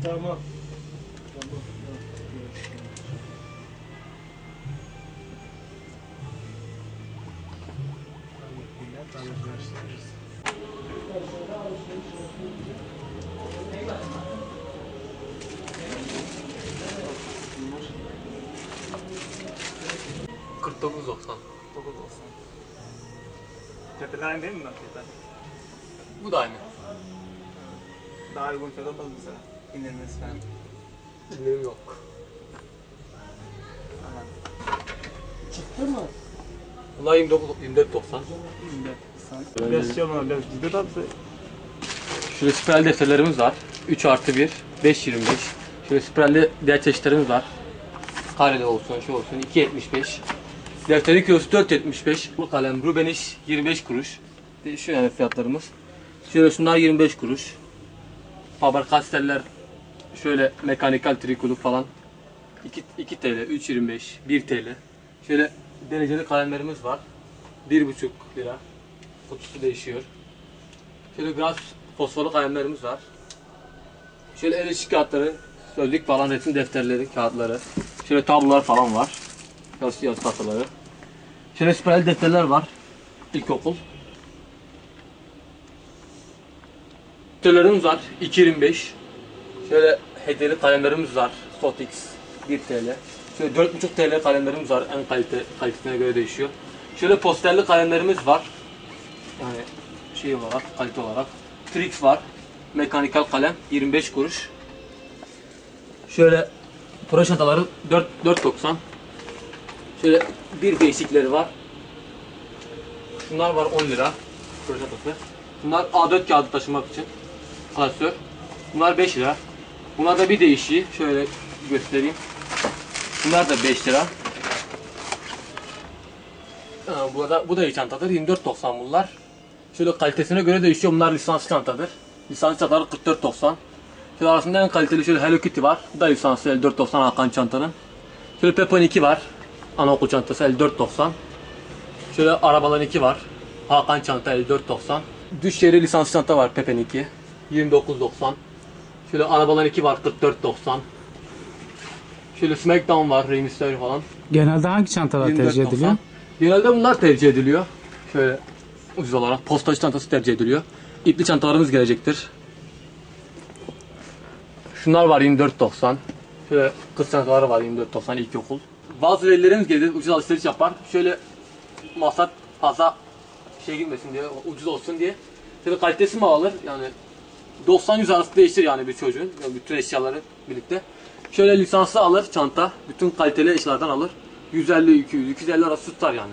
Tamam. Tepeler değil mi lan tepeler? Bu da aynı. Daha uygun fiyat olmaz mesela. İndirmesi falan. İndirim yok. Çıktı mı? Bunlar 24.90. 24. Biraz şey olmalı, biraz ciddi tabi. Şöyle spiral defterlerimiz var. 3+1, 5.25. Şöyle spiralli diğer çeşitlerimiz var. Kareli olsun, şu olsun, 2.75. Defterin kilosu 4.75. Bu kalem Rubeniş 25 kuruş. Değişiyor yani fiyatlarımız. Şöyle şunlar 25 kuruş. Faber-Castell'ler şöyle mekanikal trikolu falan 2 TL, 3.25, 1 TL. Şöyle dereceli kalemlerimiz var. 1,5 lira. Kutusu değişiyor. Şöyle biraz fosforlu kalemlerimiz var. Şöyle el işi kağıtları, sözlük falan, resim defterleri, kağıtları. Şöyle tablolar falan var. Yazı tahtaları. Şöyle spiral defterler var. İlkokul. Defterlerimiz var. 2.25. Şöyle hediyeli kalemlerimiz var. Sotix 1 TL. Şöyle 4,5 TL kalemlerimiz var. En kalitesine göre değişiyor. Şöyle posterli kalemlerimiz var. Yani şey olarak, kalite olarak. Trix var. Mekanikal kalem 25 kuruş. Şöyle pro çantaları 4.90. Şöyle bir değişikleri var. Şunlar var 10 lira. Pro çantası. Bunlar A4 kağıdı taşımak için. Klasör. Bunlar 5 lira. Bunlar da bir değişiği. Şöyle göstereyim. Bunlar da 5 lira. Bu da iyi çantadır. 24.90 bunlar. Şöyle kalitesine göre değişiyor. Bunlar lisanslı çantadır. Lisanslı çantaları 44.90. Şöyle arasında en kaliteli şöyle Hello Kitty var. Bu da lisanslı 54.90 Hakan çantanın. Şöyle Peppa 2 var. Anaokul çantası 54.90. Şöyle arabaların 2 var. Hakan çanta 54.90. Düş yeri lisanslı çanta var Peppa 2. 29.90. Şöyle arabaların 2 var 44.90. Şöyle Smackdown var, Rey Mysterio falan. Genelde hangi çantalar tercih ediliyor? Genelde bunlar tercih ediliyor. Şöyle ucuz olarak postacı çantası tercih ediliyor. İpli çantalarımız gelecektir. Şunlar var 24.90. Şöyle kız çantaları var 24.90 ilkokul. Bazı velilerimiz gelir ucuz alışveriş yapar. Şöyle masraf fazla şey girmesin diye, ucuz olsun diye. Şöyle kalitesi mi alır yani 90-100 arası değişir yani bir çocuğun. Yani bütün eşyaları birlikte. Şöyle lisanslı alır çanta. Bütün kaliteli eşyalardan alır. 150-200, 250 arası tutar yani.